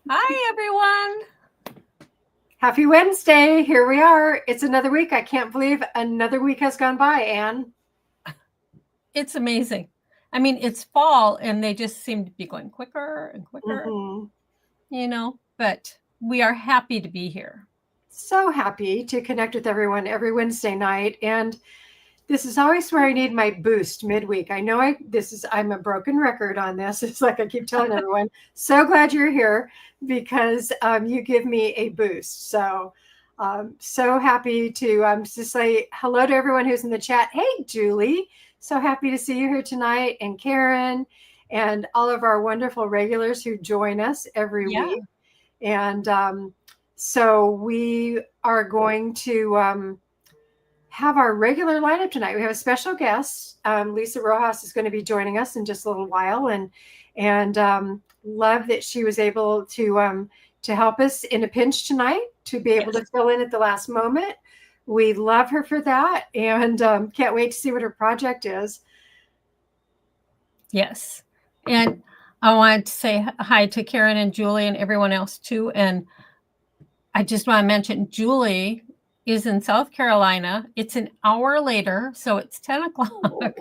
Hi, everyone. Happy Wednesday. Here we are. It's another week. I can't believe another week has gone by, Anne. It's amazing. I mean, it's fall and they just seem to be going quicker and quicker, but we are happy to be here. So happy to connect with everyone every Wednesday night. And this is always where I need my boost midweek. I know I'm a broken record on this. It's like I keep telling everyone, so glad you're here because you give me a boost. So so happy to just say hello to everyone who's in the chat. Hey, Julie, so happy to see you here tonight. And Karen and all of our wonderful regulars who join us every week. And so we are going to have our regular lineup tonight. We have a special guest. Lisa Rojas is going to be joining us in just a little while, and love that she was able to help us in a pinch tonight to be able to fill in at the last moment. We love her for that, and can't wait to see what her project is. Yes, and I want to say hi to Karen and Julie and everyone else too. And I just want to mention Julie is in South Carolina. It's an hour later, so it's 10 o'clock.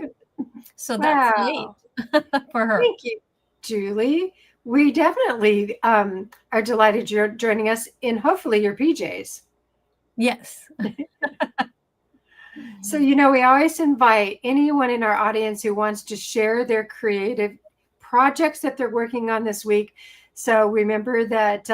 So that's late for her. Thank you, Julie. We definitely are delighted you're joining us in hopefully your PJs. Yes. So, we always invite anyone in our audience who wants to share their creative projects that they're working on this week. So remember that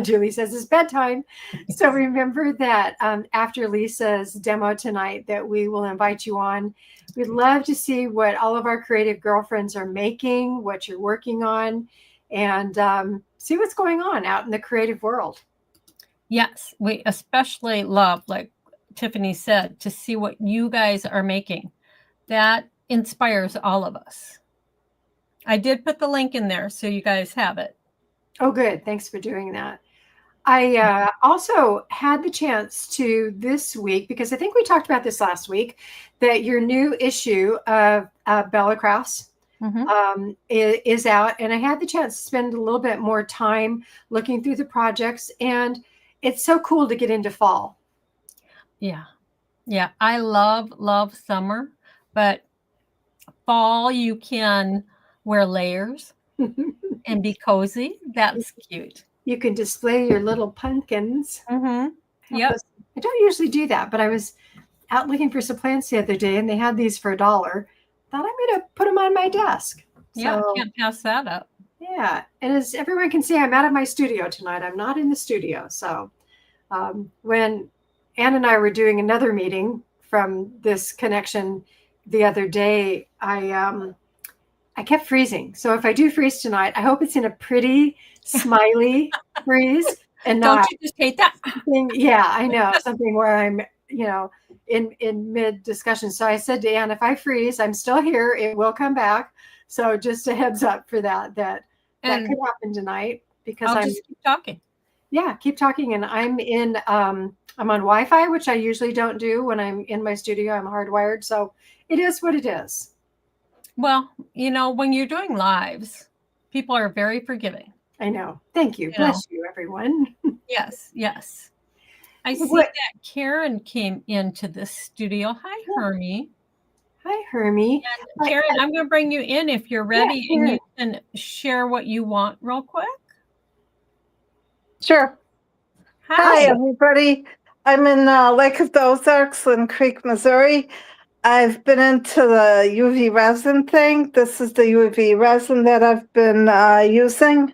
Julie says it's bedtime. So remember that after Lisa's demo tonight that we will invite you on. We'd love to see what all of our creative girlfriends are making, what you're working on, and see what's going on out in the creative world. Yes, we especially love, like Tiffany said, to see what you guys are making. That inspires all of us. I did put the link in there so you guys have it. Oh, good. Thanks for doing that. I also had the chance to this week, because I think we talked about this last week, that your new issue of Bella Crafts is out. And I had the chance to spend a little bit more time looking through the projects. And it's so cool to get into fall. Yeah. Yeah. I love summer, but fall you can wear layers and be cozy. That's cute. You can display your little pumpkins. Yeah. I don't usually do that, but I was out looking for some plants the other day and they had these for $1. Thought I'm going to put them on my desk. Yeah, can't pass that up. Yeah. And as everyone can see, I'm out of my studio tonight. I'm not in the studio. So when Anne and I were doing another meeting from this connection the other day, I kept freezing. So if I do freeze tonight, I hope it's in a pretty smiley freeze and not. Don't you just hate that? Yeah, I know. Something where I'm, in mid discussion. So I said to Anne, if I freeze, I'm still here. It will come back. So just a heads up for that could happen tonight because I'll just keep talking. Yeah, keep talking. And I'm on Wi-Fi, which I usually don't do when I'm in my studio. I'm hardwired. So it is what it is. Well, when you're doing lives, people are very forgiving. I know. Thank you. Bless you, everyone. Yes. I see that Karen came into the studio. Hi, Hermie. Hi, Hermie. And Karen, I'm going to bring you in if you're ready and you can share what you want real quick. Sure. Hi, everybody. I'm in Lake of the Ozarks, Lynn Creek, Missouri. I've been into the UV resin thing. This is the UV resin that I've been using.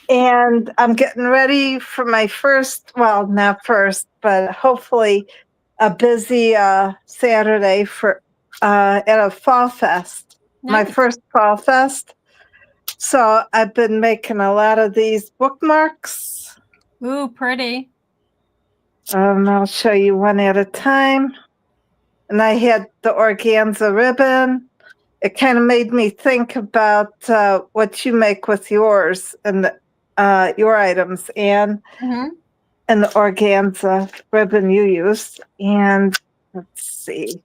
And I'm getting ready for my not first, but hopefully a busy Saturday at a fall fest, my first fall fest. So I've been making a lot of these bookmarks. Ooh, pretty. I'll show you one at a time. And I had the organza ribbon. It kind of made me think about what you make with yours and your items, Anne, and the organza ribbon you used. And let's see.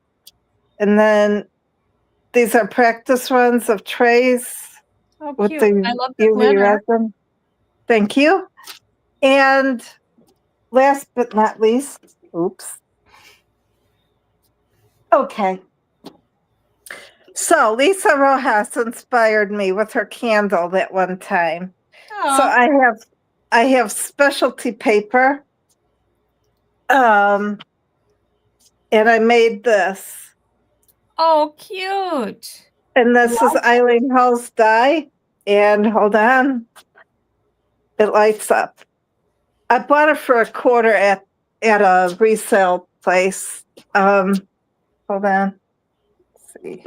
And then these are practice runs of trays with the I love the UV resin. Thank you. And last but not least, oops. Okay. So Lisa Rojas inspired me with her candle that one time. So Oh, I have specialty paper. And I made this. oh, cute. And this is Eileen Hall's dye. And hold on. It lights up. I bought it for $0.25 at a resale place. Hold on. Let's see.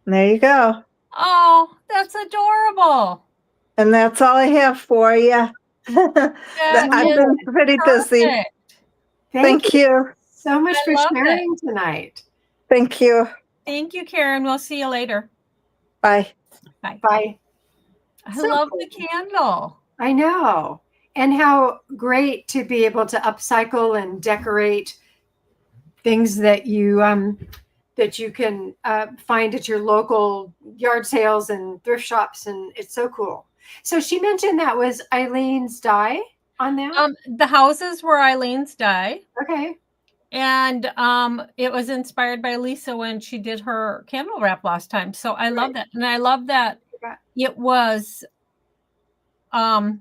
There you go. Oh, that's adorable. And that's all I have for you. That I've is been pretty busy. perfect. Thank you. so much I for love sharing tonight. Thank you. Thank you, Karen. We'll see you later. Bye. Bye. Bye. I So love cool. the candle. I know. And how great to be able to upcycle and decorate things that you can find at your local yard sales and thrift shops, and it's so cool. So she mentioned that was Eileen's dye on that. The houses were Eileen's dye. Okay. And it was inspired by Lisa when she did her candle wrap last time. So I love that. And I love that it was a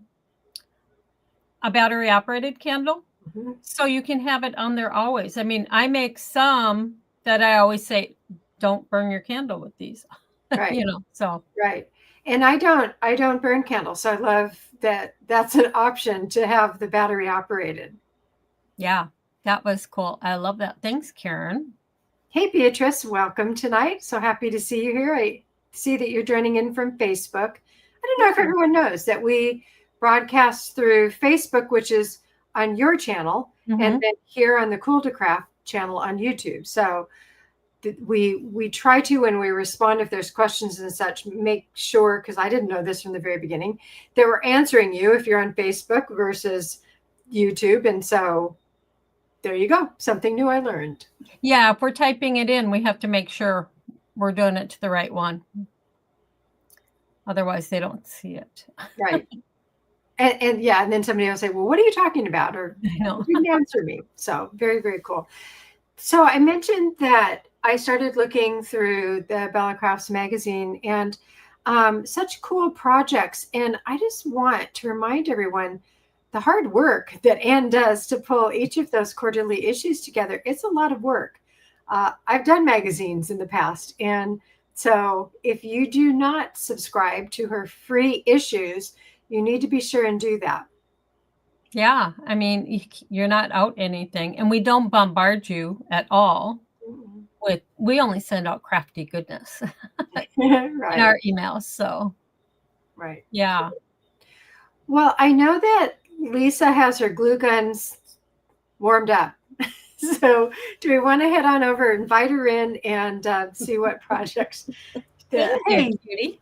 battery operated candle. Mm-hmm. So you can have it on there always. I mean, I make some that I always say, don't burn your candle with these. Right. So right. And I don't burn candles. So I love that that's an option to have the battery operated. Yeah. That was cool. I love that. Thanks, Karen. Hey, Beatrice. Welcome tonight. So happy to see you here. I see that you're joining in from Facebook. I don't know if everyone knows that we broadcast through Facebook, which is on your channel, and then here on the Cool2Craft channel on YouTube. So we try to, when we respond, if there's questions and such, make sure, because I didn't know this from the very beginning, that we're answering you if you're on Facebook versus YouTube. And so there you go. Something new I learned. Yeah, if we're typing it in, we have to make sure we're doing it to the right one. Otherwise, they don't see it. Right. And then somebody will say, well, what are you talking about? Or you didn't answer me. So very, very cool. So I mentioned that I started looking through the Bella Crafts magazine and such cool projects. And I just want to remind everyone the hard work that Anne does to pull each of those quarterly issues together. It's a lot of work. I've done magazines in the past. And so if you do not subscribe to her free issues, you need to be sure and do that. Yeah. I mean, you're not out anything. And we don't bombard you at all. We only send out crafty goodness in our emails. So, right. Yeah. Well, I know that Lisa has her glue guns warmed up. So do we want to head on over, invite her in, and see what projects? Hey, Judy.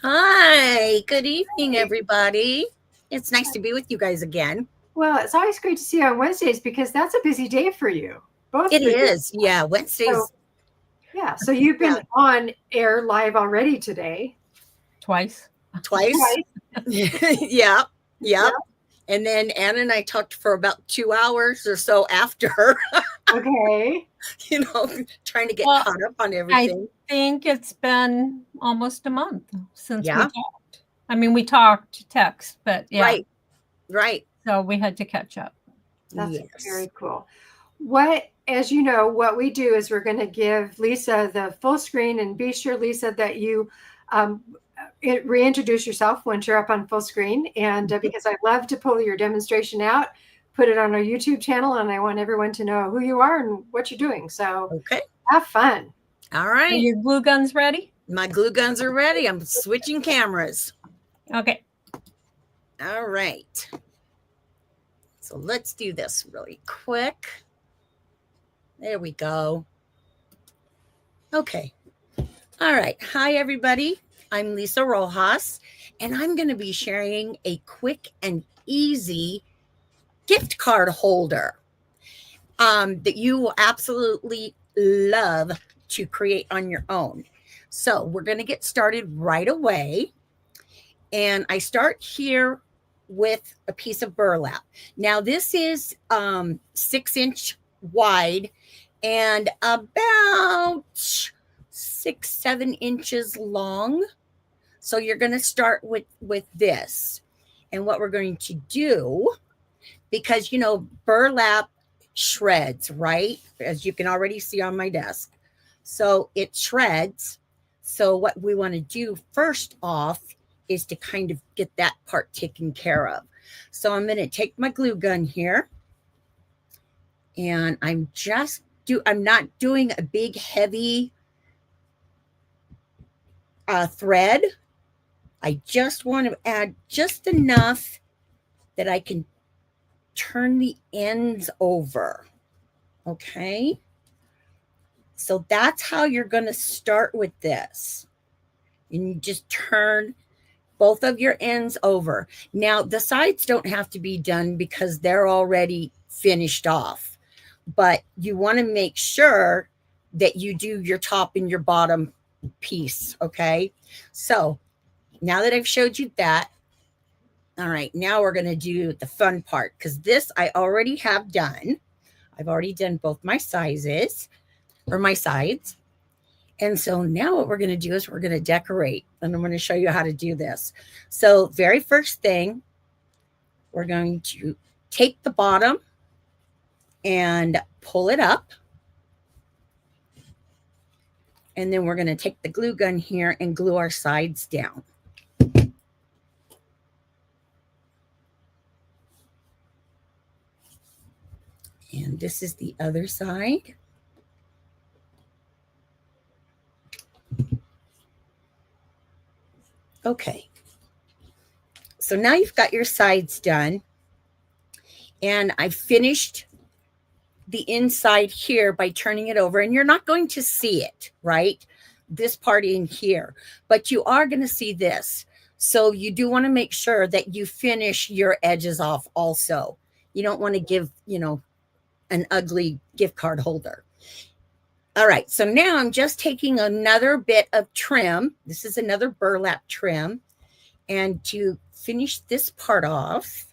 Hi. Good evening, everybody. It's nice to be with you guys again. Well, it's always great to see you on Wednesdays because that's a busy day for you. Both it is. Yeah, Wednesdays. So, yeah. So you've been on air live already today. Twice. Yeah. And then Anna and I talked for about 2 hours or so after. Okay. Trying to get caught up on everything. I think it's been almost a month since we talked. I mean, we talked text, but yeah. Right. So we had to catch up. That's very cool. As you know, what we do is we're going to give Lisa the full screen, and be sure, Lisa, that you reintroduce yourself once you're up on full screen. And because I love to pull your demonstration out, put it on our YouTube channel, and I want everyone to know who you are and what you're doing. So have fun. All right. Are your glue guns ready? My glue guns are ready. I'm switching cameras. Okay. All right. So let's do this really quick. There we go. Okay. All right. Hi, everybody. I'm Lisa Rojas, and I'm going to be sharing a quick and easy gift card holder that you will absolutely love to create on your own. So we're going to get started right away. And I start here with a piece of burlap. Now this is 6-inch wide and about 6-7 inches long. So you're going to start with this. And what we're going to do, because you know burlap shreds, right? As you can already see on my desk. So it shreds. So what we want to do first off is to kind of get that part taken care of. So I'm going to take my glue gun here, and I'm not doing a big heavy thread. I just want to add just enough that I can turn the ends over. Okay. So that's how you're going to start with this. And you just turn both of your ends over. Now, the sides don't have to be done because they're already finished off. But you want to make sure that you do your top and your bottom piece, okay? So now that I've showed you that, all right, now we're going to do the fun part because this I already have done. I've already done both my sizes or my sides. And so now what we're going to do is we're going to decorate, and I'm going to show you how to do this. So very first thing, we're going to take the bottom and pull it up. And then we're going to take the glue gun here and glue our sides down. And this is the other side. Okay. So now you've got your sides done. And I finished the inside here by turning it over. And you're not going to see it, right? This part in here. But you are going to see this. So you do want to make sure that you finish your edges off also. You don't want to give, you know, an ugly gift card holder. All right, so now I'm just taking another bit of trim. This is another burlap trim. And to finish this part off,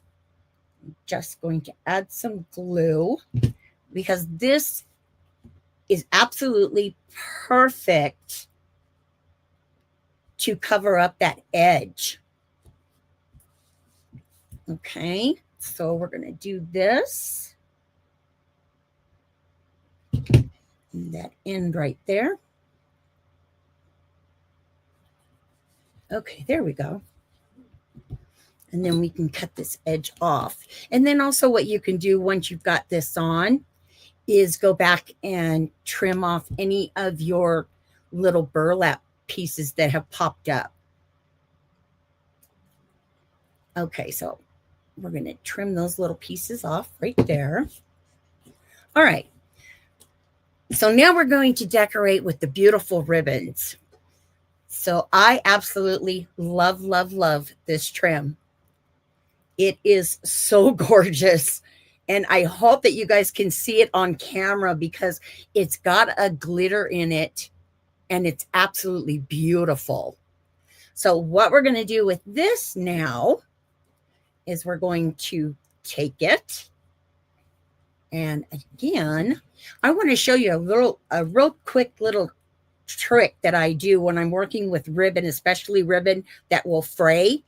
I'm just going to add some glue because this is absolutely perfect to cover up that edge. Okay, so we're going to do this. That end right there. Okay, there we go. And then we can cut this edge off. And then also what you can do once you've got this on is go back and trim off any of your little burlap pieces that have popped up. Okay, so we're going to trim those little pieces off right there. All right. So now we're going to decorate with the beautiful ribbons. So I absolutely love, love, love this trim. It is so gorgeous. And I hope that you guys can see it on camera because it's got a glitter in it and it's absolutely beautiful. So what we're going to do with this now is we're going to take it. And again, I want to show you a real quick little trick that I do when I'm working with ribbon, especially ribbon that will fray.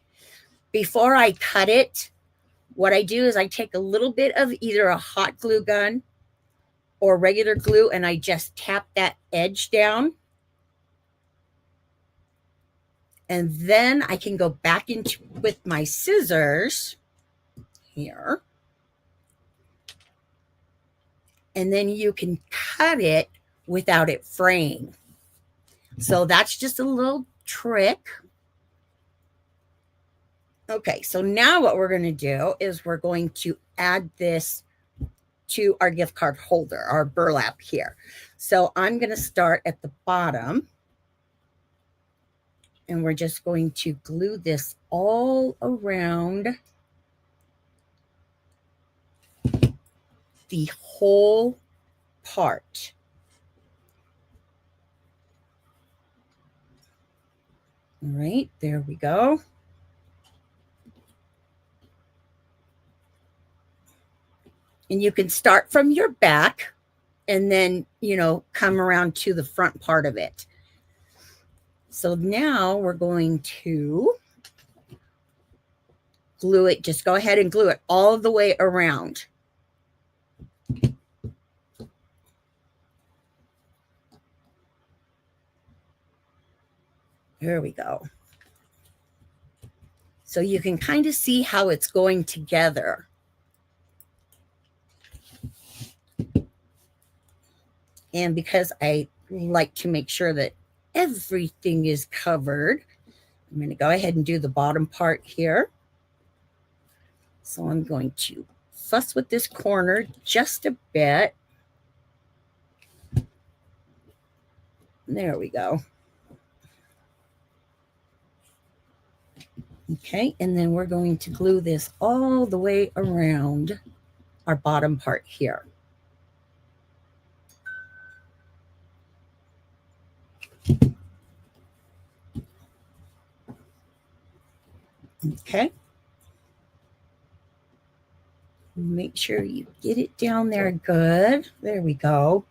Before I cut it, what I do is I take a little bit of either a hot glue gun or regular glue, and I just tap that edge down. And then I can go back into with my scissors here. And then you can cut it without it fraying. So that's just a little trick. Okay, so now what we're going to do is we're going to add this to our gift card holder, our burlap here. So I'm going to start at the bottom. And we're just going to glue this all around the whole part. All right, there we go. And you can start from your back and then, come around to the front part of it. So now we're going to glue it. Just go ahead and glue it all the way around. There we go. So you can kind of see how it's going together. And because I like to make sure that everything is covered, I'm going to go ahead and do the bottom part here. So I'm going to fuss with this corner just a bit. There we go. Okay, and then we're going to glue this all the way around our bottom part here. Okay. Make sure you get it down there good. There we go.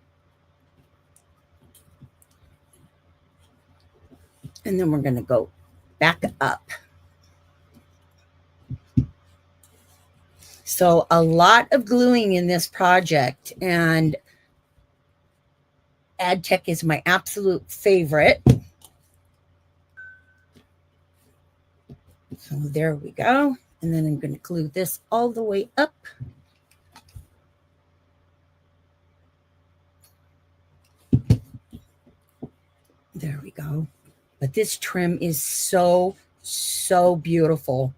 And then we're going to go back up. So a lot of gluing in this project, and AdTech is my absolute favorite. So there we go. And then I'm going to glue this all the way up. There we go. But this trim is so, so beautiful.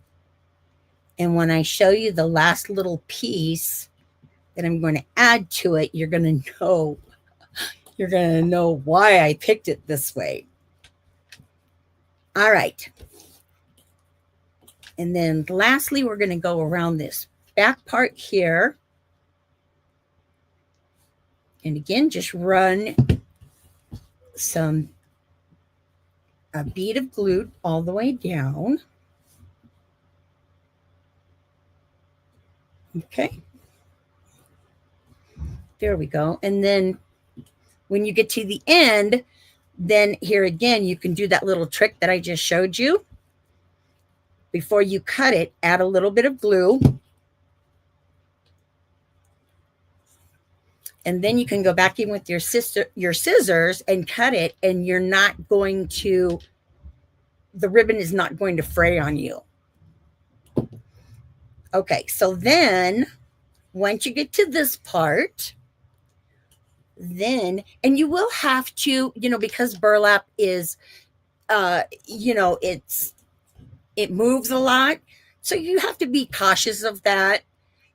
And when I show you the last little piece that I'm going to add to it, you're going to know why I picked it this way. All right. And then lastly, we're going to go around this back part here. And again, just run a bead of glue all the way down. Okay. There we go. And then when you get to the end, then here again, you can do that little trick that I just showed you. Before you cut it, add a little bit of glue. And then you can go back in with your scissors and cut it, and you're not going to, the ribbon is not going to fray on you. Okay, so then once you get to this part, then, and you will have to, because burlap is, it moves a lot. So you have to be cautious of that,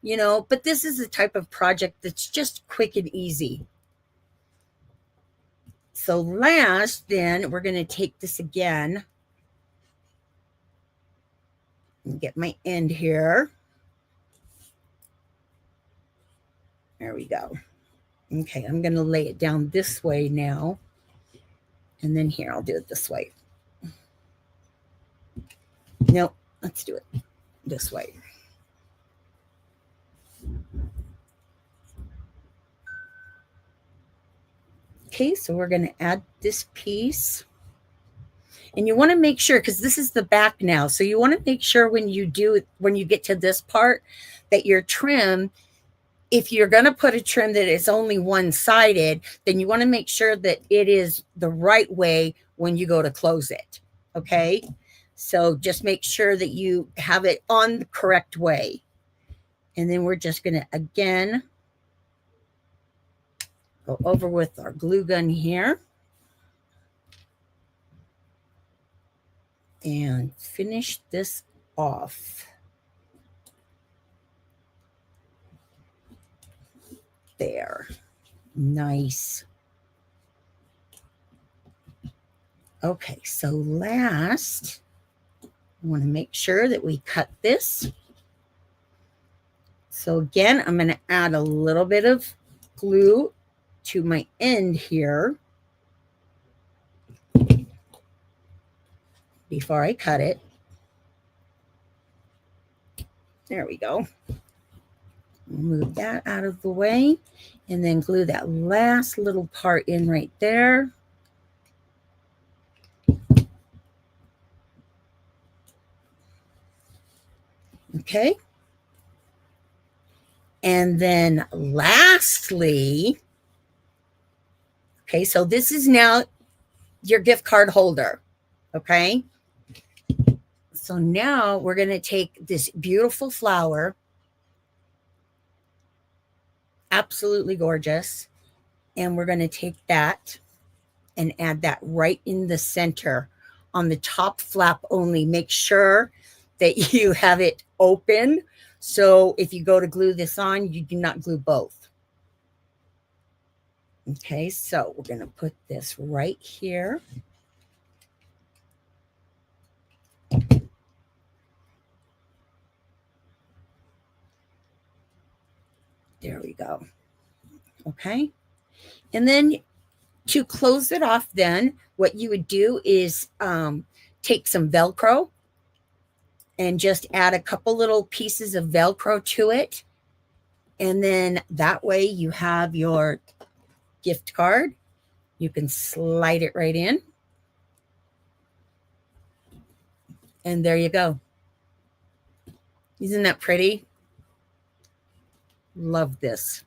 but this is the type of project that's just quick and easy. So last, then we're going to take this again and get my end here. There we go. Okay, I'm going to lay it down this way now. And then here, I'll do it this way. Nope, let's do it this way. Okay, so we're going to add this piece. And you want to make sure, because this is the back now, so you want to make sure when you get to this part, that your trim, if you're going to put a trim that is only one-sided, then you want to make sure that it is the right way when you go to close it. Okay, so just make sure that you have it on the correct way. And then we're just going to, again, go over with our glue gun here and finish this off. There. Nice. Okay, so last, I want to make sure that we cut this. So again, I'm going to add a little bit of glue to my end here before I cut it. There we go. Move that out of the way and then glue that last little part in right there. Okay. And then lastly, okay, so this is now your gift card holder. Okay. So now we're going to take this beautiful flower, absolutely gorgeous, and we're going to take that and add that right in the center on the top flap only. Make sure that you have it open. So if you go to glue this on, you do not glue both. Okay, so we're going to put this right here. There we go. Okay. And then to close it off, then what you would do is take some Velcro and just add a couple little pieces of Velcro to it. And then that way you have your gift card. You can slide it right in. And there you go. Isn't that pretty? Love this.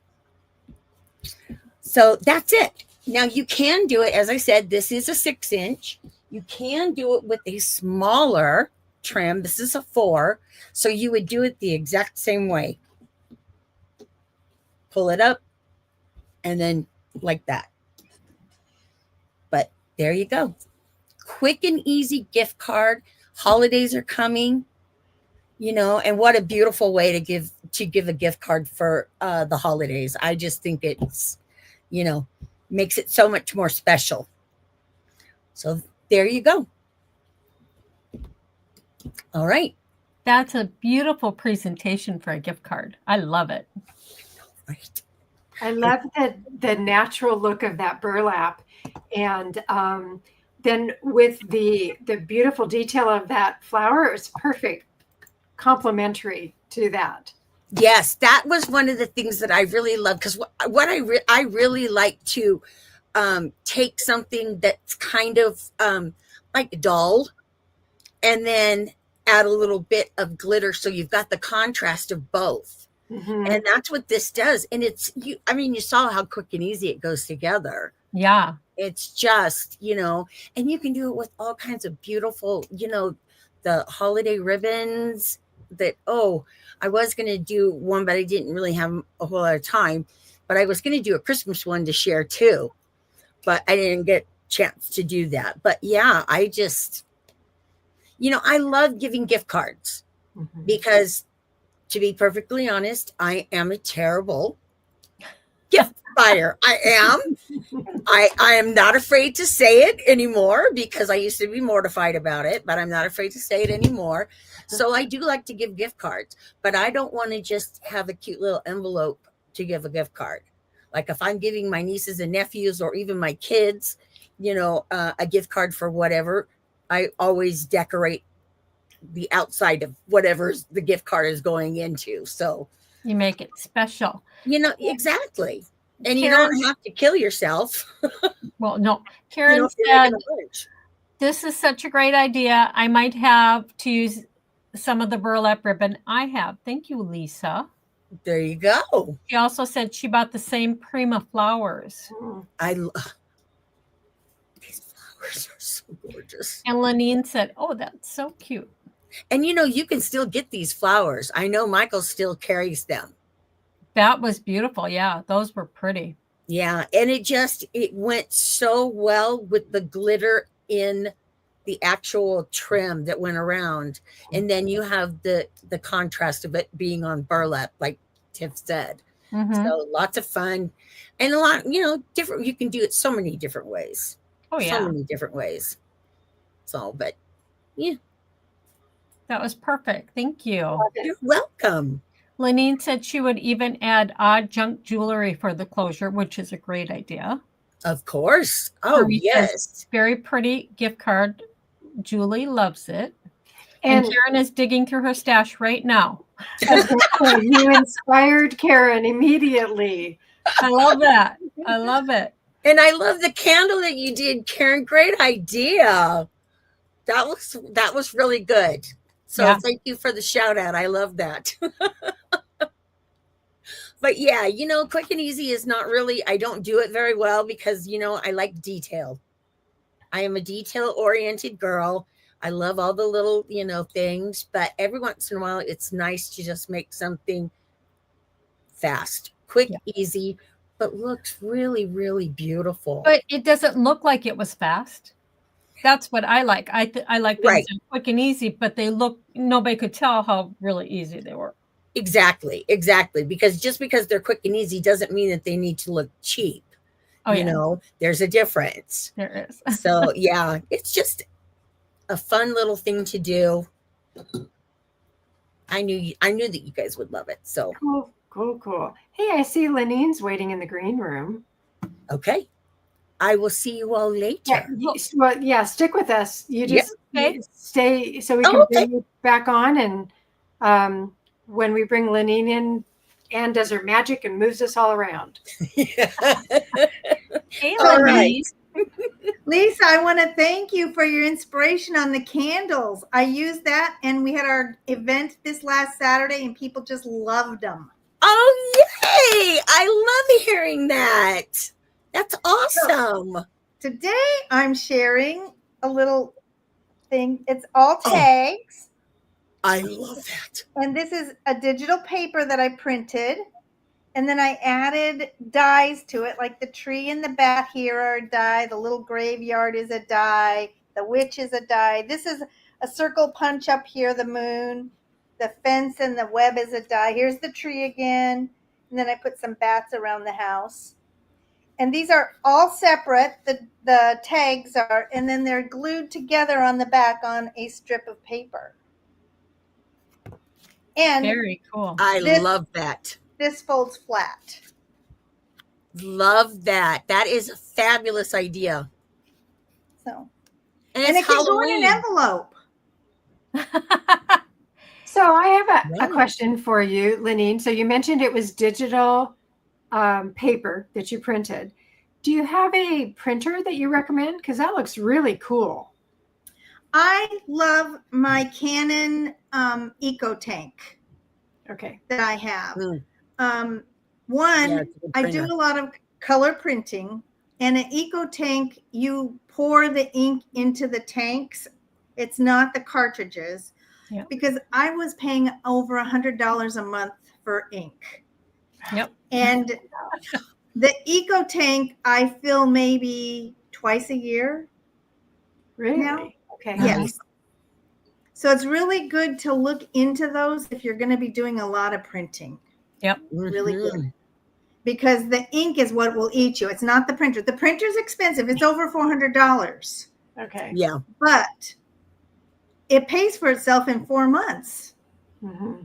So that's it. Now you can do it, as I said, this is a 6-inch. You can do it with a smaller trim. This is a 4. So you would do it the exact same way. Pull it up and then like that. But there you go. Quick and easy gift card. Holidays are coming, you know, and what a beautiful way to give a gift card for the holidays. I just think it's, you know, makes it so much more special. So there you go. All right. That's a beautiful presentation for a gift card. I love it. Right. I love the natural look of that burlap. And then with the beautiful detail of that flower, it's perfect complementary to that. Yes, that was one of the things that I really love, because what I really like to take something that's kind of like dull and then add a little bit of glitter so you've got the contrast of both. Mm-hmm. And that's what this does. And I mean, you saw how quick and easy it goes together. Yeah. It's just, you know, and you can do it with all kinds of beautiful, you know, the holiday ribbons that, I was going to do one, but I didn't really have a whole lot of time. But I was going to do a Christmas one to share too. But I didn't get a chance to do that. But yeah, I just, you know, I love giving gift cards because, to be perfectly honest, I am a terrible gift buyer. I am. I am not afraid to say it anymore, because I used to be mortified about it, but I'm not afraid to say it anymore. So I do like to give gift cards, but I don't want to just have a cute little envelope to give a gift card. Like if I'm giving my nieces and nephews or even my kids, you know, a gift card for whatever, I always decorate the outside of whatever the gift card is going into. So You make it special. you know, exactly. And Karen, you don't have to kill yourself. well, no. Karen You know, said, this is such a great idea. I might have to use some of the burlap ribbon I have. Thank you, Lisa. there you go. She also said she bought the same Prima flowers. These flowers are so gorgeous. And Lenine said, oh, that's so cute. And you know, you can still get these flowers. I know Michael still carries them. That was beautiful. Yeah, those were pretty. Yeah, and it went so well with the glitter in the actual trim that went around. And then you have the contrast of it being on burlap, like Tiff said. So lots of fun and a lot, you know, different. You can do it so many different ways. Oh, yeah. So many different ways. So, but yeah. That was perfect. Thank you. You're welcome. Lenine said she would even add odd junk jewelry for the closure, which is a great idea. Of course. Oh, Marie says, yes. very pretty gift card. Julie loves it. And And Karen is digging through her stash right now. you inspired Karen immediately. I love that. I love it. And I love the candle that you did, Karen. Great idea. That was really good. So Yeah. thank you for the shout out. I love that. But yeah, quick and easy is not really, I don't do it very well because, I like detail. I am a detail oriented girl. I love all the little, things, but every once in a while, it's nice to just make something fast, quick, easy, but looks really, really beautiful. But it doesn't look like it was fast. That's what I like. I like things that are quick and easy, but nobody could tell how really easy they were. Exactly. Because just because they're quick and easy doesn't mean that they need to look cheap. Oh, There's a difference. There is. So yeah, it's just a fun little thing to do. I knew that you guys would love it. So Cool. Hey, I see Lenine's waiting in the green room. okay. I will see you all later. Yeah, stick with us. You just stay so we can bring you back on. And when we bring Lenine in, Anne does her magic and moves us all around. Hey, All Lenine. Lisa, I want to thank you for your inspiration on the candles. I used that, and we had our event this last Saturday, and people just loved them. Oh, yay! I love hearing that. That's awesome. Today, I'm sharing a little thing. It's all tags. I love that. And this is a digital paper that I printed. And then I added dies to it, like the tree and the bat here are a die. The little graveyard is a die. The witch is a die. This is a circle punch up here, the moon. The fence and the web is a die. Here's the tree again. And then I put some bats around the house. And these are all separate. The tags are, and then they're glued together on the back on a strip of paper. And Very cool. I love that. This folds flat. Love that. That is a fabulous idea. So, and it can go in an envelope. So I have a question for you, Lenine. So you mentioned it was digital paper that you printed. Do you have a printer that you recommend? Because that looks really cool. I love my Canon Eco Tank. Okay. That I have. I do a lot of color printing, and an Eco Tank, you pour the ink into the tanks. It's not the cartridges, because I was paying over $100 a month for ink. Yep. And the Eco Tank, I fill maybe twice a year. Really? Now. Okay. Yes. So it's really good to look into those if you're going to be doing a lot of printing. Yep. Really good. Because the ink is what will eat you. It's not the printer. The printer's expensive. It's over $400. Okay. Yeah. But it pays for itself in 4 months. Mm-hmm.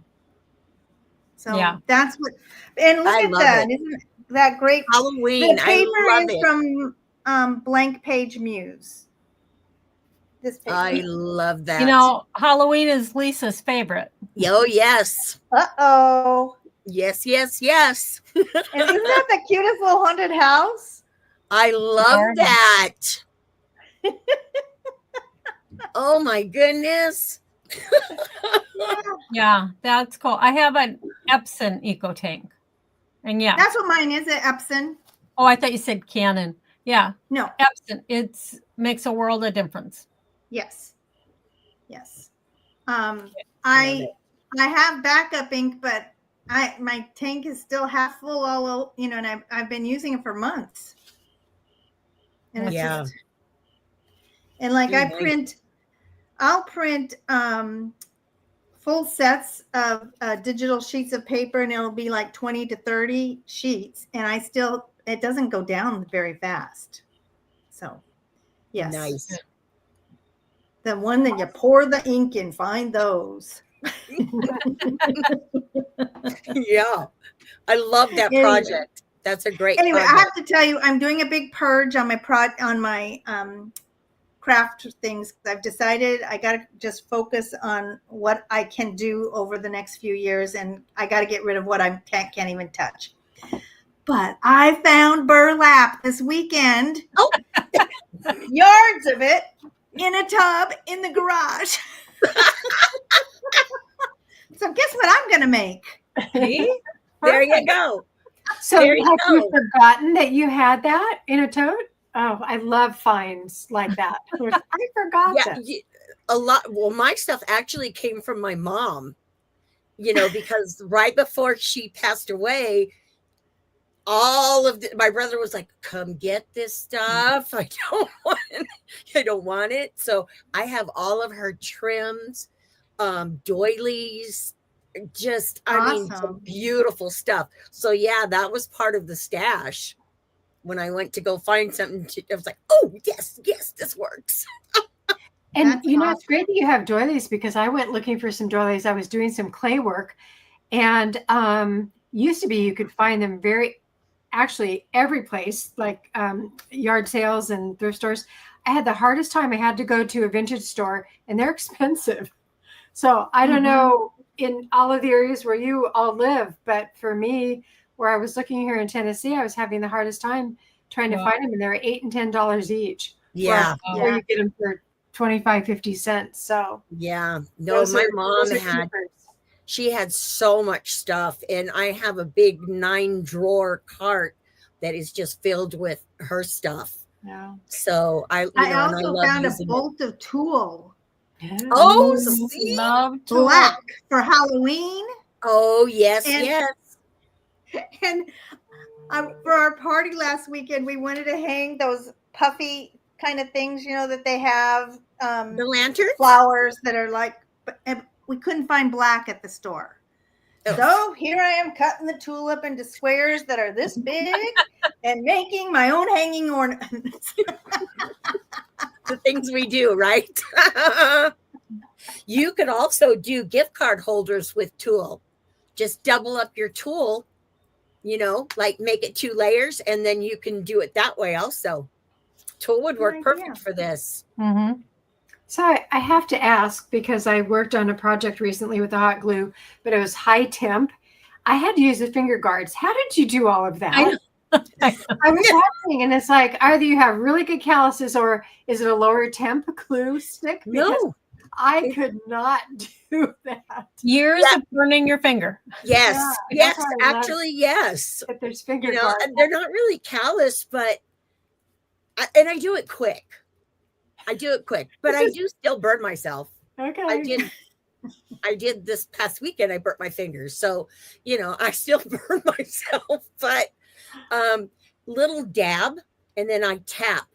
So that's what, and look at that. Isn't that great? Halloween. The paper I love is it. from Blank Page Muse. This paper. I love that. Halloween is Lisa's favorite. Oh, yes. Uh-oh. Yes. And isn't that the cutest little haunted house? I love that. Oh my goodness. Yeah, that's cool. I have an Epson Eco Tank. And that's what mine is, an Epson. Oh, I thought you said Canon. Yeah. No. Epson. It makes a world of difference. Yes. I have backup ink, but my tank is still half full and I've been using it for months. And it's just, and like I'll print full sets of digital sheets of paper, and it'll be like 20 to 30 sheets, and it doesn't go down very fast. So yes. Nice. The one that you pour the ink in, find those. Yeah. I love that project. That's a great project. I project. have to tell you, I'm doing a big purge on my craft things. I've decided I got to just focus on what I can do over the next few years, and I got to get rid of what I can't even touch. But I found burlap this weekend. Oh. Yards of it in a tub in the garage. So guess what I'm going to make? See? There you go. So There you have you go. forgotten that you had that in a tote? Oh, I love finds like that. I forgot Yeah, that. a lot. Well, my stuff actually came from my mom, because right before she passed away, my brother was like, come get this stuff. I don't want it. So I have all of her trims, doilies, just, some beautiful stuff. So yeah, that was part of the stash. When I went to go find something, I was like, oh, yes, this works. And That's it's great that you have doilies, because I went looking for some doilies. I was doing some clay work, and used to be you could find them actually every place, like yard sales and thrift stores. I had the hardest time. I had to go to a vintage store, and they're expensive. So I don't know in all of the areas where you all live, but for me, where I was looking here in Tennessee, I was having the hardest time trying to find them, and they're $8 and $10 each. Yeah. Where you get them for 25, 50 cents. So yeah, no, my mom she had so much stuff, and I have a big 9-drawer cart that is just filled with her stuff. Yeah. So I also found a bolt of tulle. Yeah. Oh, see? Love Black for Halloween. Oh, yes, And- yes. And for our party last weekend, we wanted to hang those puffy kind of things, that they have. The lanterns? Flowers that are like, and we couldn't find black at the store. Oh. So here I am cutting the tulip into squares that are this big and making my own hanging ornaments. The things we do, right? You could also do gift card holders with tulle. Just double up your tulle, like make it 2 layers, and then you can do it that way also. Tulle would work perfect for this. Mm-hmm. So I have to ask, because I worked on a project recently with the hot glue, but it was high temp. I had to use the finger guards. How did you do all of that? I was wondering, and it's like, either you have really good calluses, or is it a lower temp glue stick? Because No, I could not do that. Years of burning your finger. yes, Yeah, yes, actually, yes. If there's finger guards. And they're not really callous, but I do it quick. But I do still burn myself. Okay. I did this past weekend. I burnt my fingers. So, I still burn myself, but little dab, and then I tap.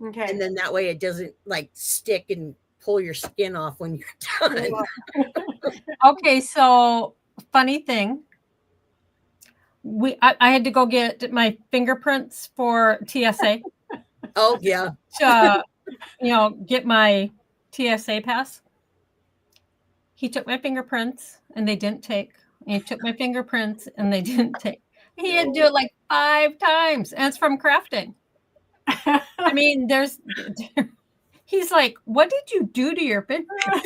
Okay. And then that way it doesn't like stick and pull your skin off when you're done. Okay, so funny thing. I had to go get my fingerprints for TSA. Oh, yeah. To, get my TSA pass. He took my fingerprints and they didn't take. And he took my fingerprints and they didn't take. He had to do it like 5 times. And it's from crafting. I mean, he's like, what did you do to your fingerprints?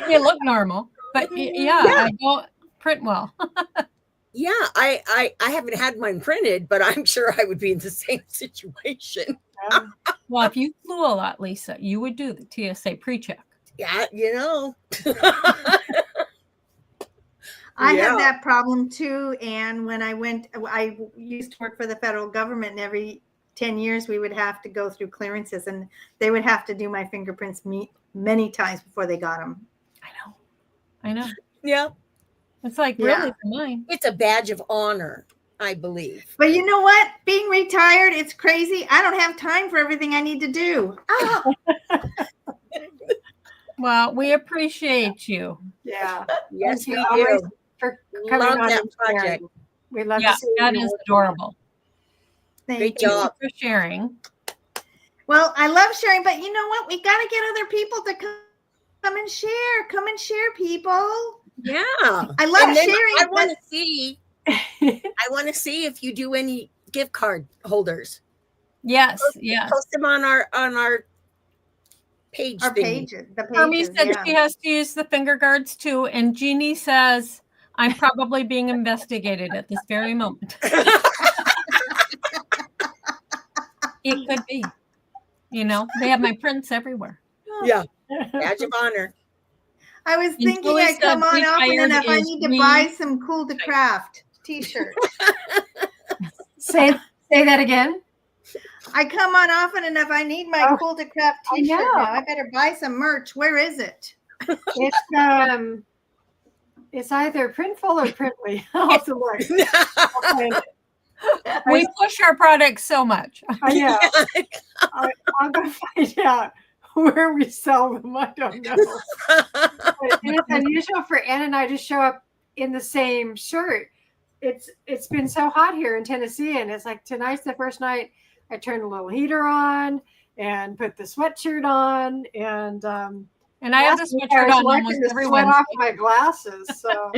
They look normal. But I don't print well. Yeah, I haven't had mine printed, but I'm sure I would be in the same situation. Well, if you flew a lot, Lisa, you would do the TSA pre-check. Yeah, I had that problem too. And when I used to work for the federal government, and every 10 years we would have to go through clearances, and they would have to do my fingerprints many times before they got them. I know. Yeah. It's like, really, for mine. It's a badge of honor, I believe. But you know what? Being retired, it's crazy. I don't have time for everything I need to do. Well, we appreciate you. Yeah. Yes, we always do. For coming Love on that and sharing. project. We love Yeah, to see that you. is adorable. Great Thank you job. for sharing. Well, I love sharing, but you know what? We got to get other people to come and share. Come and share, people. Yeah. I love sharing. I want to see. I want to see if you do any gift card holders. Yes. Post them on our page Our thingy. pages, the Hermie pages, said yeah. she has to use the finger guards too, and Jeannie says I'm probably being investigated at this very moment. It could be. You know, they have my prints everywhere. Yeah, badge of honor. I was And thinking Julie I'd come said on often retired enough. I is need to buy some Cool2Craft t-shirts. Say that again. I come on often enough. I need my Oh, Cool2Craft I t-shirt know. now. I better buy some merch. Where is it? It's either Printful or Printly. I'll have to look. I'll find it. We push our products so much. I know. I'll go find out where we sell them. I don't know. But it's unusual for Ann and I to show up in the same shirt. It's been so hot here in Tennessee, and it's like tonight's the first night I turned a little heater on and put the sweatshirt on, and I have this I sweatshirt was on wiping almost the every sweat Wednesday. off my glasses. So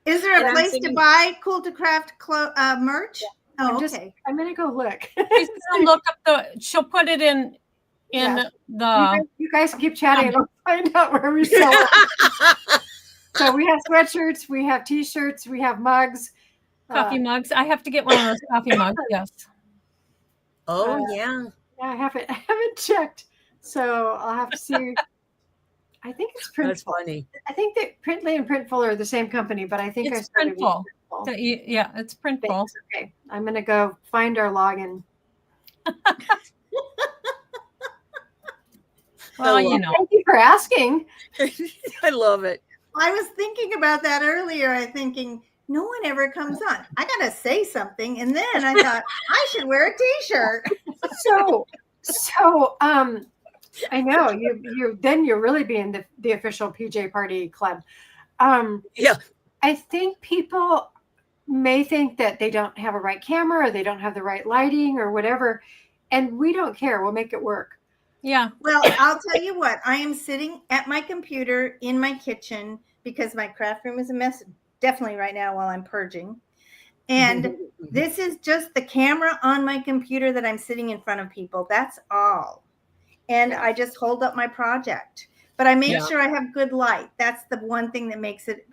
Is there And a I'm place to thinking- buy Cool2Craft merch? Oh, okay. I'm gonna go look. She's gonna look up she'll put it in Yeah. the You guys keep chatting and I'll find out where we sell it. So we have sweatshirts, we have t-shirts, we have mugs. coffee mugs. I have to get one of those coffee mugs. Yes. Oh, yeah. I haven't checked, so I'll have to see. I think it's That's Printful. funny. I think that Printly and Printful are the same company, but I think I It's started with Printful. Printful. So, yeah, it's Printful. Thanks. Okay, I'm gonna go find our login. Well, you know. Thank you for asking. I love it. I was thinking about that earlier. I thinking no one ever comes on. I gotta say something, and then I thought I should wear a t-shirt. So I know you're really being the official PJ Party Club. Yeah. I think people may think that they don't have a right camera or they don't have the right lighting or whatever, and we don't care. We'll make it work. Yeah. Well, I'll tell you what. I am sitting at my computer in my kitchen because my craft room is a mess. Definitely right now while I'm purging. And this is just the camera on my computer that I'm sitting in front of people. That's all. And I just hold up my project. But I make sure I have good light. That's the one thing that makes it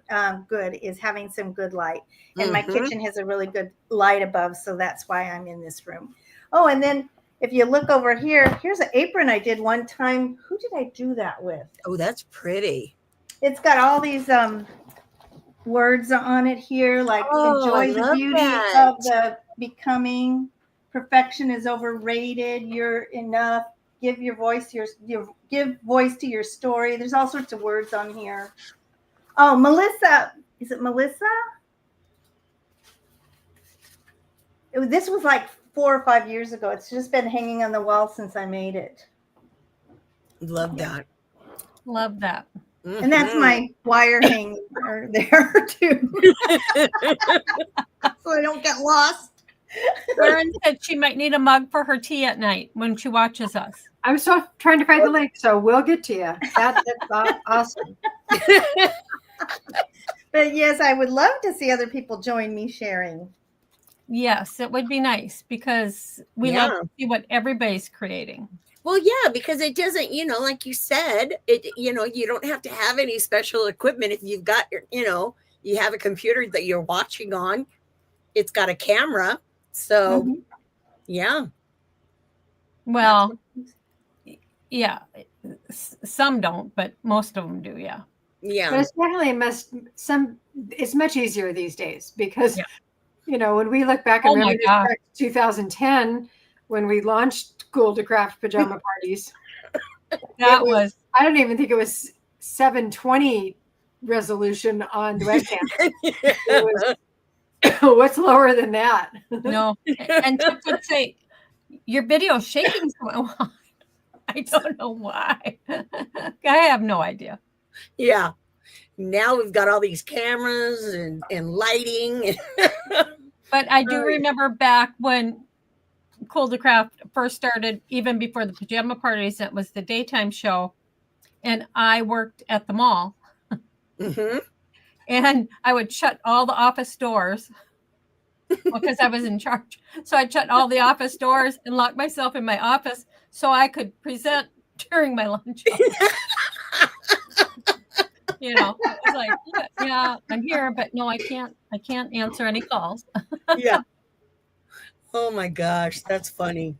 good is having some good light. And my kitchen has a really good light above. So that's why I'm in this room. Oh, and then if you look over here, here's an apron I did one time. Who did I do that with? Oh, that's pretty. It's got all these words on it here, like enjoy the beauty of the becoming. Perfection is overrated. You're enough. Give your voice give voice to your story. There's all sorts of words on here. Oh, Melissa. Is it Melissa? This was like 4 or 5 years ago. It's just been hanging on the wall since I made it. Love that. Love that. And that's my wire hanger there too. So I don't get lost. Lauren said she might need a mug for her tea at night when she watches us. I'm still trying to find the link, so we'll get to you. That's awesome. But yes, I would love to see other people join me sharing. Yes, it would be nice because we love to see what everybody's creating. Well, yeah, because it doesn't, like you said, you don't have to have any special equipment if you've got, you have a computer that you're watching on. It's got a camera. So, yeah. Well, yeah, some don't, but most of them do. Yeah. Yeah. But it's definitely it's much easier these days because, when we look back, I remember 2010 when we launched Cool2Craft Pajama Parties. I don't even think it was 720 resolution on the webcam. It was, what's lower than that? No. And Tiff would say, your video is shaking so much. I don't know why. I have no idea. Yeah. Now we've got all these cameras and lighting. But I do remember back when Cool2Craft first started, even before the pajama parties, it was the daytime show. And I worked at the mall. And I would shut all the office doors because I was in charge. So I'd shut all the office doors and lock myself in my office so I could present during my lunch hour. You know, it was like, yeah, I'm here, but no, I can't answer any calls. Yeah. Oh my gosh, that's funny.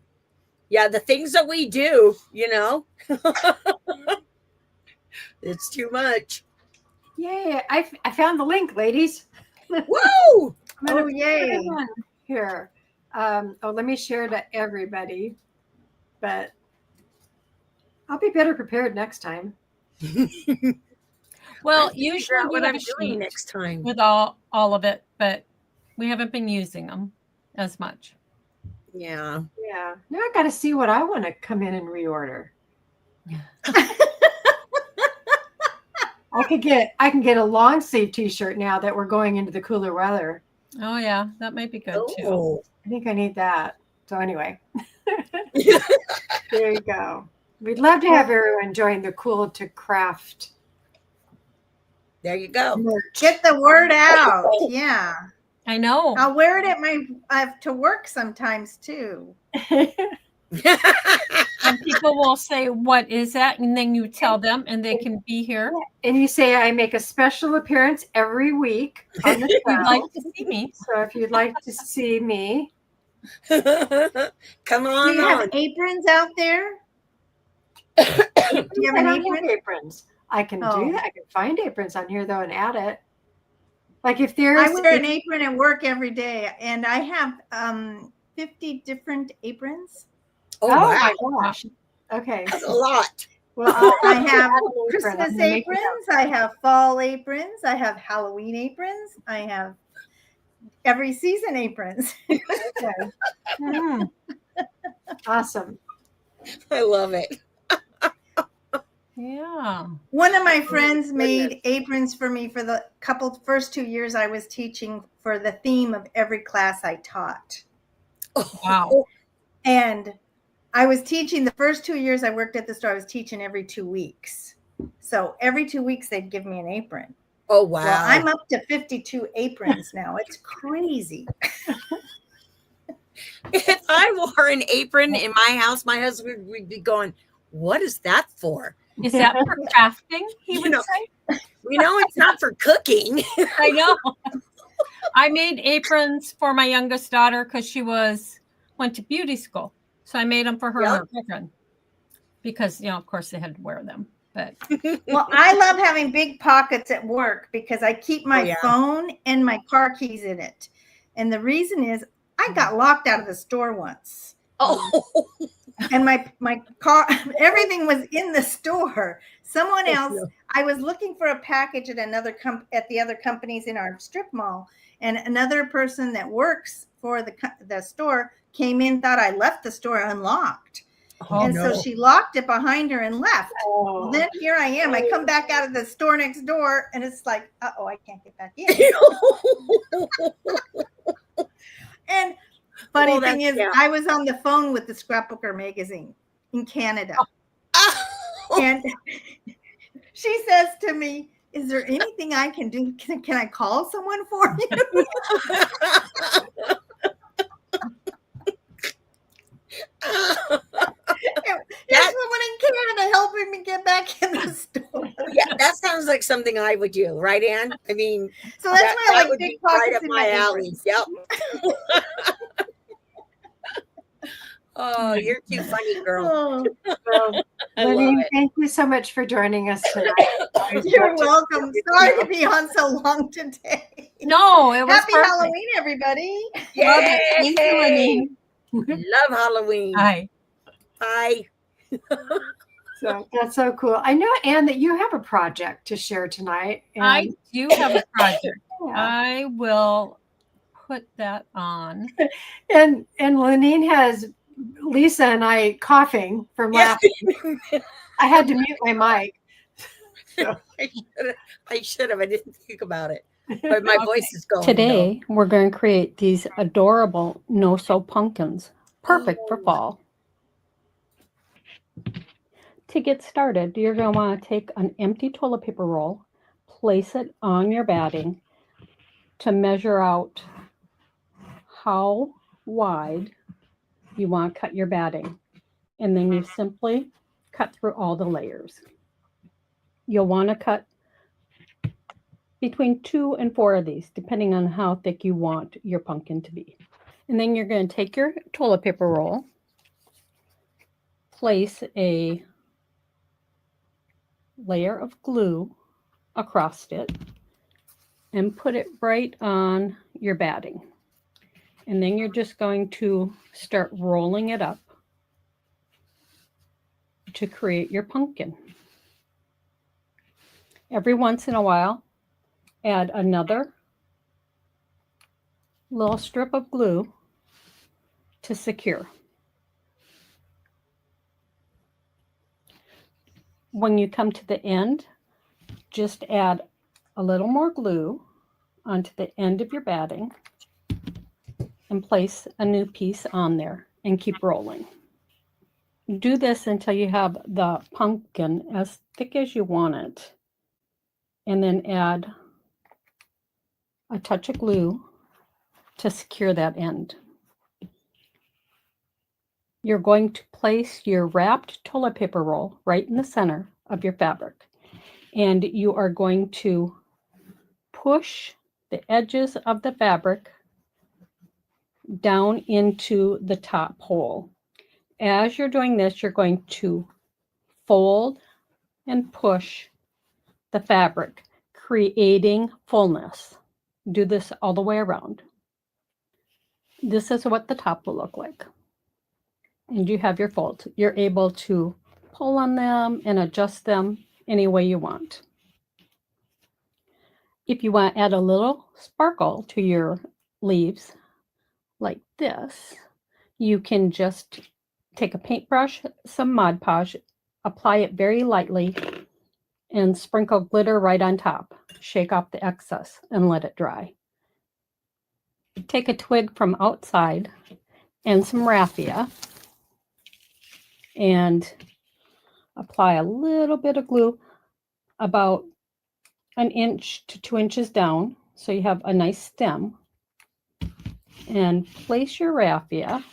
Yeah, the things that we do, you know, it's too much. Yay! I found the link, ladies. Woo! I'm gonna Oh, put yay. it in here. Let me share to everybody, but I'll be better prepared next time. Well, Figure usually out we what have I'm a doing sheet next time. with all of it, but we haven't been using them as much. Yeah. Yeah. Now I got to see what I want to come in and reorder. I can get a long sleeve t-shirt now that we're going into the cooler weather. Oh yeah, that might be good too. Oh. I think I need that. So anyway, there you go. We'd love to have everyone join the Cool2Craft. There you go. merch. Get the word out. Yeah. I know. I'll wear it at to work sometimes too. And people will say, "What is that?" And then you tell them, and they can be here. And you say I make a special appearance every week on the If you'd like show. to see me. So if you'd like to see me, Come Do on you have on. aprons out there? Do you have I an don't have apron? aprons. I can Oh. do that. I can find aprons on here though and add it. Like if I there's wear an apron at work every day, and I have 50 different aprons. Oh, oh wow. my gosh. Okay. That's a lot. Well, I have add an apron. I'm Christmas gonna make it aprons. I have fall aprons. I have Halloween aprons. I have every season aprons. up. Okay. Mhm. Awesome. I love it. Yeah. One of my friends made aprons for me for the first 2 years I was teaching for the theme of every class I taught. Wow. And I was teaching the first 2 years I worked at the store, I was teaching every 2 weeks. So every 2 weeks they'd give me an apron. Oh, wow. Well, I'm up to 52 aprons now. It's crazy. If I wore an apron in my house, my husband would be going, "What is that for?" Is that for crafting? He You would know. say. We know it's not for cooking. I know. I made aprons for my youngest daughter because she went to beauty school. So I made them for her and her boyfriend because, of course they had to wear them. But Well, I love having big pockets at work because I keep my phone and my car keys in it. And the reason is I got locked out of the store once. Oh, And my car, everything was in the store. Someone else, I was looking for a package at at the other companies in our strip mall, and another person that works for the store came in, thought I left the store unlocked. And so she locked it behind her and left. Oh. Well, then here I am. I come back out of the store next door, and it's like, uh-oh, I can't get back in. And funny thing is, I was on the phone with the Scrapbooker magazine in Canada. And she says to me, "Is there anything I can do? Can I call someone for you?" There's someone in Canada helping me get back in the store. Yeah, that sounds like something I would do, right, Ann? I mean, so that's why I like big pockets right up in my alley. aprons. Yep. Oh, you're too funny, girl. Well, Lynn, thank you so much for joining us tonight. You're welcome. Sorry to be on so long today. no, it was Happy perfect. Halloween, everybody. Love it. Thank you, Lynn. Love Halloween. Hi. Bye. So that's so cool. I know, Anne, that you have a project to share tonight. And I do have a project. yeah. I will put that on. And Lenine has Lisa and I coughing from laughing. I had to mute my mic. So. I should have. I didn't think about it. But my voice is going. Today, we're going to create these adorable no-sew pumpkins. Perfect for fall. To get started, you're going to want to take an empty toilet paper roll, place it on your batting to measure out how wide you want to cut your batting. And then you simply cut through all the layers. You'll want to cut between 2 and 4 of these, depending on how thick you want your pumpkin to be. And then you're going to take your toilet paper roll, place a layer of glue across it, and put it right on your batting. And then you're just going to start rolling it up to create your pumpkin. Every once in a while, add another little strip of glue to secure. When you come to the end, just add a little more glue onto the end of your batting and place a new piece on there and keep rolling. Do this until you have the pumpkin as thick as you want it, and then add a touch of glue to secure that end. You're going to place your wrapped toilet paper roll right in the center of your fabric, and you are going to push the edges of the fabric down into the top hole. As you're doing this, you're going to fold and push the fabric, creating fullness. Do this all the way around. This is what the top will look like. And you have your folds. You're able to pull on them and adjust them any way you want. If you want to add a little sparkle to your leaves like this, you can just take a paintbrush, some Mod Podge, apply it very lightly, and sprinkle glitter right on top. Shake off the excess and let it dry. Take a twig from outside and some raffia and apply a little bit of glue about 1 inch to 2 inches down so you have a nice stem, and place your raffia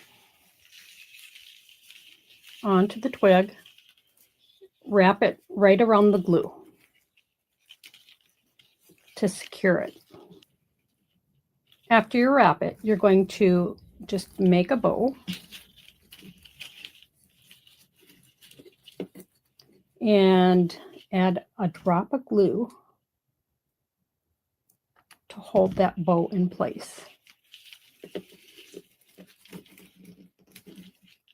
onto the twig. Wrap it right around the glue to secure it. After you wrap it, you're going to just make a bow and add a drop of glue to hold that bow in place.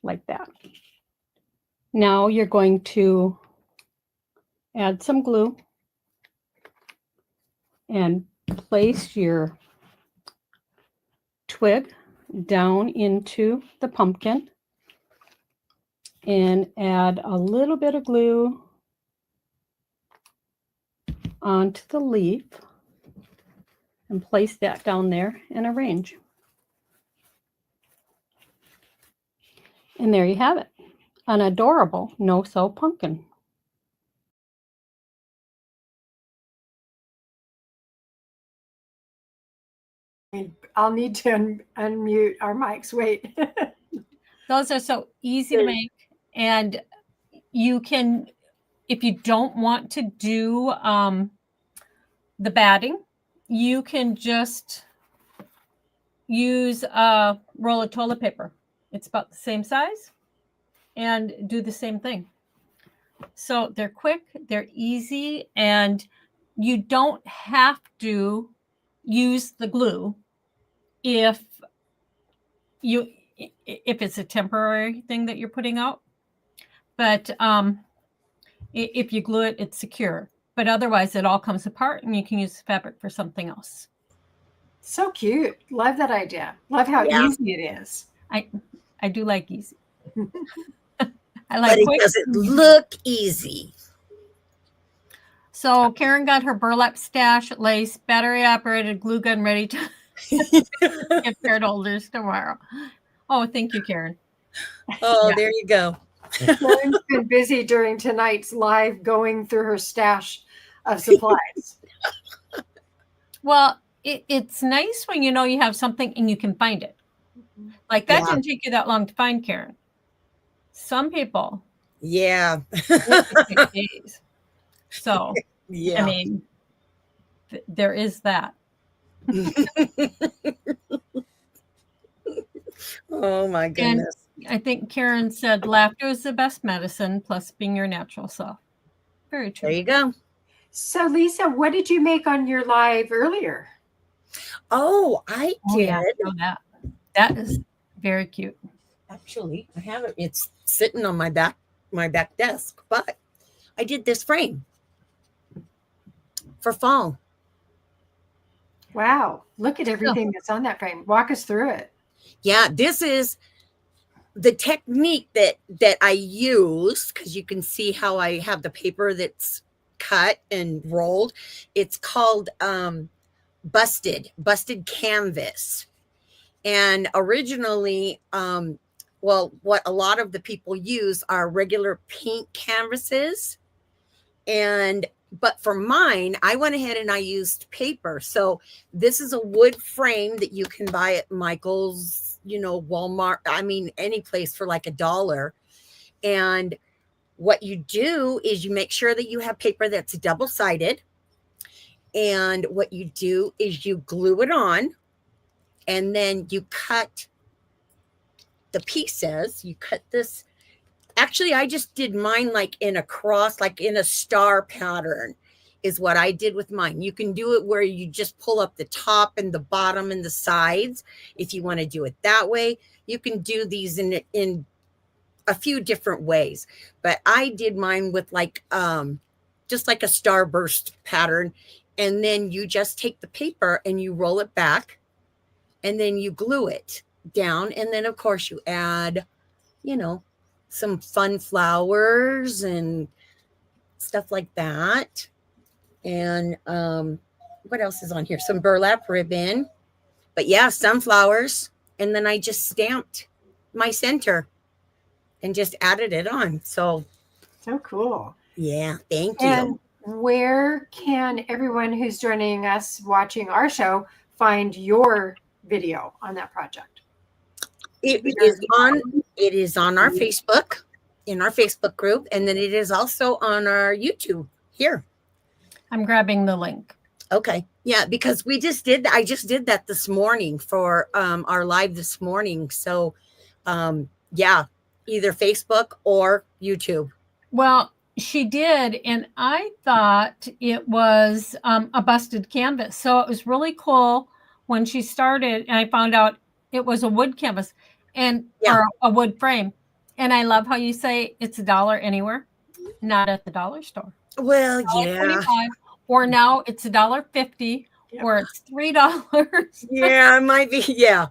Like that. Now you're going to add some glue and place your twig down into the pumpkin and add a little bit of glue onto the leaf and place that down there and arrange. And there you have it, an adorable no-sew pumpkin. I'll need to unmute our mics. Wait. Those are so easy to make, and you can, if you don't want to do the batting, you can just use a roll of toilet paper. It's about the same size, and do the same thing. So they're quick, they're easy, and you don't have to use the glue if it's a temporary thing that you're putting out. But if you glue it, it's secure. But otherwise, it all comes apart, and you can use the fabric for something else. So cute. Love that idea. Love how easy it is. I do like easy. I But like it quick. doesn't look easy. So Karen got her burlap stash, lace, battery operated glue gun ready to gift card holders tomorrow. Oh, thank you, Karen. Oh, Yeah. there you go. Karen's been busy during tonight's live going through her stash of supplies. Well, it's nice when you know you have something and you can find it. Like that Yeah. didn't take you that long to find, Karen. Some people, Yeah. 56 days. So, Yeah. I mean, there is that. Oh my And goodness. I think Karen said laughter is the best medicine, plus being your natural self. Very true. There you go. So, Lisa, what did you make on your live earlier? Oh, I did. Yeah, show that. That is very cute. Actually, I have it. It's sitting on my back desk, but I did this frame for fall. Wow. Look at everything that's on that frame. Walk us through it. Yeah, this is the technique that I use, because you can see how I have the paper that's cut and rolled. It's called busted canvas. And originally, well, what a lot of the people use are regular paint canvases. But for mine, I went ahead and I used paper. So this is a wood frame that you can buy at Michael's, Walmart. I mean, any place for like $1. And what you do is you make sure that you have paper that's double-sided. And what you do is you glue it on, and then you cut the pieces. You cut this. Actually, I just did mine like in a cross, like in a star pattern is what I did with mine. You can do it where you just pull up the top and the bottom and the sides. If you want to do it that way, you can do these in a few different ways. But I did mine with like just like a starburst pattern. And then you just take the paper and you roll it back, and then you glue it down. And then of course you add, some fun flowers and stuff like that. And what else is on here? Some burlap ribbon. But yeah, sunflowers. And then I just stamped my center and just added it on. So cool. Yeah, thank you. And where can everyone who's joining us watching our show find your video on that project? It is on our Facebook, in our Facebook group, and then it is also on our YouTube here. I'm grabbing the link. Okay. Yeah, because I just did that this morning for our live this morning. So yeah, either Facebook or YouTube. Well, she did, and I thought it was a busted canvas. So it was really cool when she started, and I found out it was a wood canvas or a wood frame. And I love how you say it's $1 anywhere, not at the dollar store. Well, yeah. Or now it's $1.50, or it's $3. Yeah, it might be. Yeah.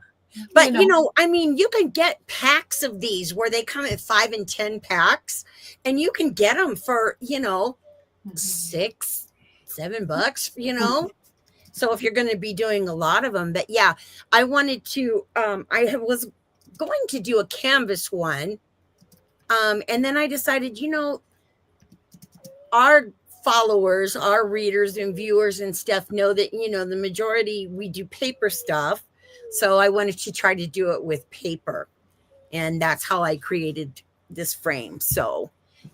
But I mean, you can get packs of these where they come in 5 and 10 packs, and you can get them for, $6-7, So if you're going to be doing a lot of them, but yeah, I wanted to, I was going to do a canvas one. And then I decided, our followers, our readers and viewers and stuff know that, the majority, we do paper stuff. So I wanted to try to do it with paper, and that's how I created this frame. So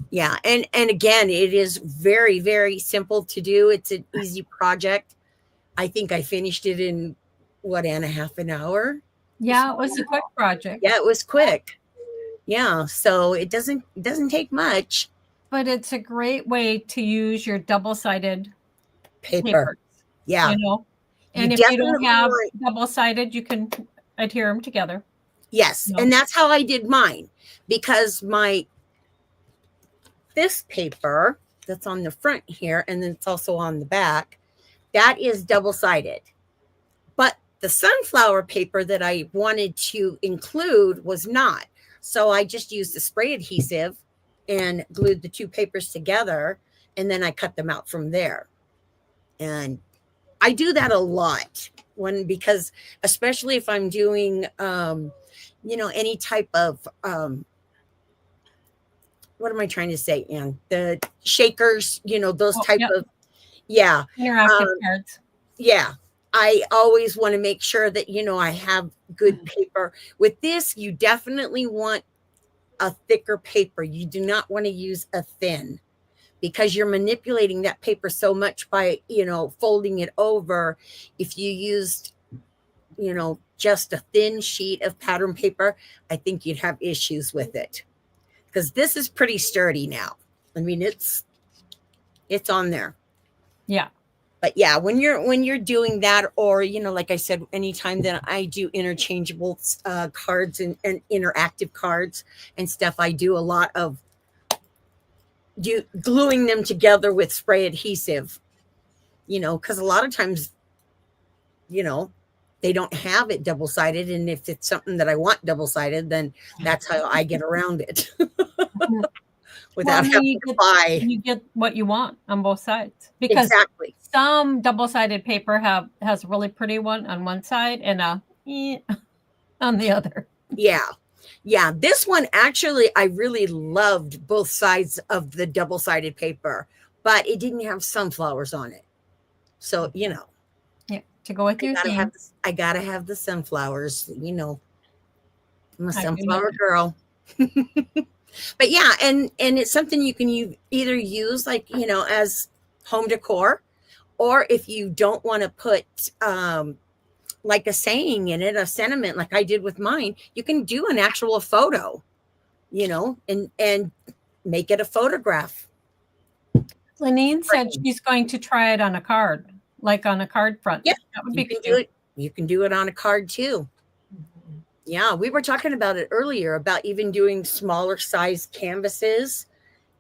yeah. And again, it is very, very simple to do. It's an easy project. I think I finished it in Anna, half an hour? Yeah, it was a quick project. Yeah, it was quick. Yeah. So it doesn't take much. But it's a great way to use your double-sided paper. Yeah. And if you don't have double-sided, you can adhere them together. Yes. And that's how I did mine, because this paper that's on the front here, and then it's also on the back, that is double-sided. But the sunflower paper that I wanted to include was not. So I just used a spray adhesive and glued the two papers together, and then I cut them out from there. And I do that a lot because especially if I'm doing, any type of, what am I trying to say, Anne? The shakers, those type of, interactive cards. Yeah. I always want to make sure that, I have good paper. With this, you definitely want a thicker paper. You do not want to use a thin, because you're manipulating that paper so much by, folding it over. If you used, just a thin sheet of pattern paper, I think you'd have issues with it, because this is pretty sturdy now. I mean, it's on there. Yeah. But yeah, when you're doing that, or, like I said, anytime that I do interchangeable cards and interactive cards and stuff, I do a lot of gluing them together with spray adhesive, because a lot of times, they don't have it double-sided. And if it's something that I want double-sided, then that's how I get around it. Without having to buy. You get what you want on both sides, because exactly. Some double-sided paper has a really pretty one on one side and a on the other. Yeah. This one, actually, I really loved both sides of the double-sided paper, but it didn't have sunflowers on it. So, Yeah, to go with your theme. I gotta have the sunflowers. I'm a sunflower girl. But yeah, and it's something you can either use like, as home decor, or if you don't want to put like a saying in it, a sentiment like I did with mine, you can do an actual photo, and make it a photograph. Lenine said she's going to try it on a card, like on a card front. Yeah, that would be good. You can do it on a card too. Yeah, we were talking about it earlier about even doing smaller size canvases.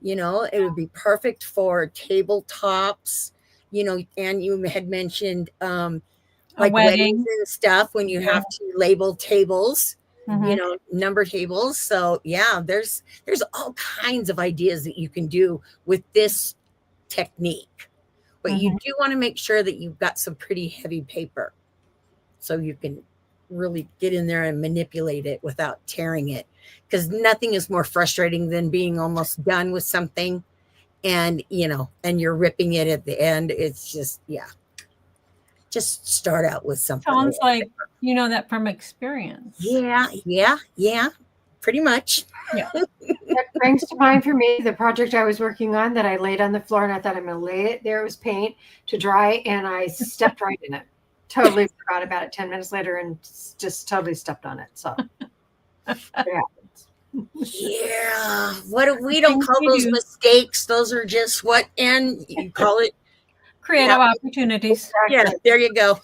It would be perfect for tabletops, and you had mentioned like weddings and stuff when you have to label tables, number tables. So yeah, there's all kinds of ideas that you can do with this technique. But you do want to make sure that you've got some pretty heavy paper so you can really get in there and manipulate it without tearing it, because nothing is more frustrating than being almost done with something and you're ripping it at the end. It's just just start out with something. Sounds like that from experience. Yeah, pretty much. Yeah. That brings to mind for me the project I was working on that I laid on the floor, and I thought I'm going to lay it there. It was paint to dry, and I stepped right in it. Totally forgot about it 10 minutes later and just totally stepped on it. So it happens. Yeah. We don't call those mistakes. Those are just and you call it creative opportunities. Exactly. Yeah, there you go.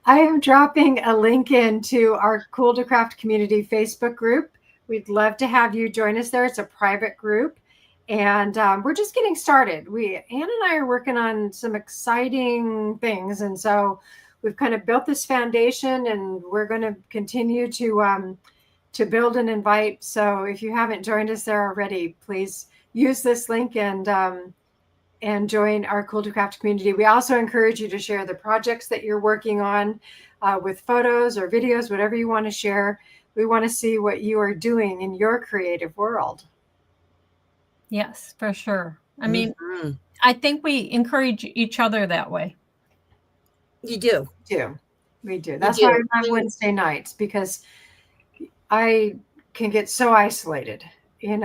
I am dropping a link into our Cool2Craft community Facebook group. We'd love to have you join us there. It's a private group. And we're just getting started. Ann and I are working on some exciting things. And so we've kind of built this foundation, and we're going to continue to build and invite. So if you haven't joined us there already, please use this link and join our Cool2Craft community. We also encourage you to share the projects that you're working on with photos or videos, whatever you want to share. We want to see what you are doing in your creative world. Yes, for sure. I mean, I think we encourage each other that way. You do. We do. That's why I love Wednesday nights, because I can get so isolated. I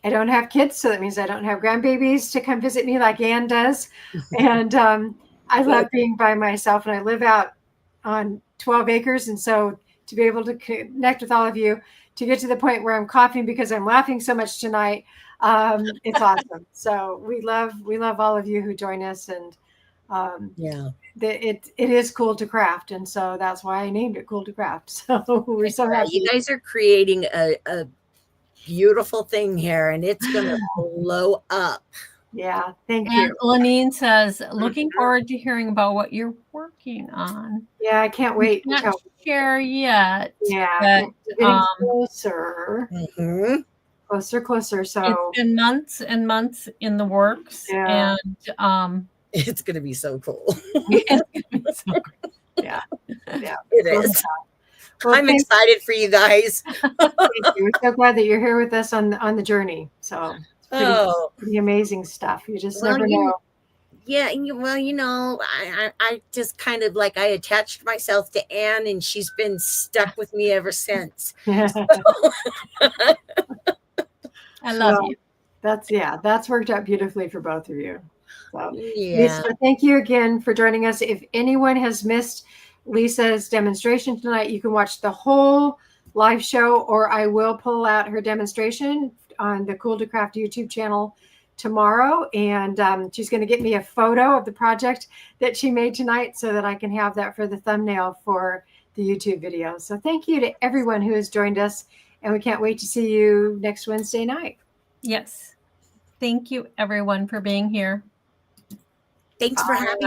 don't have kids, so that means I don't have grandbabies to come visit me like Ann does. And I love being by myself, and I live out on 12 acres. And so to be able to connect with all of you, to get to the point where I'm coughing because I'm laughing so much tonight, it's awesome. So we love all of you who join us, and it is cool to craft, and so that's why I named it Cool2Craft. So we're so happy. You guys are creating a beautiful thing here, and it's going to blow up. Yeah, thank And you. Lenine says, looking forward to hearing about what you're working on. Yeah, I can't wait. Not share yet. Yeah, but, getting closer. Closer. So it's been months and months in the works. Yeah. And it's going to be so cool. it's gonna be so cool. Yeah, it is. Well, I'm excited for you guys. Thank you. We're so glad that you're here with us on the journey. So it's pretty amazing stuff. You just never know. Yeah, well, I just kind of like I attached myself to Anne, and she's been stuck with me ever since. I love you. That's worked out beautifully for both of you. So, Yeah. Lisa, thank you again for joining us. If anyone has missed Lisa's demonstration tonight, you can watch the whole live show, or I will pull out her demonstration on the Cool2Craft YouTube channel tomorrow. And she's going to get me a photo of the project that she made tonight so that I can have that for the thumbnail for the YouTube video. So thank you to everyone who has joined us, and we can't wait to see you next Wednesday night. Yes. Thank you, everyone, for being here. Thanks for having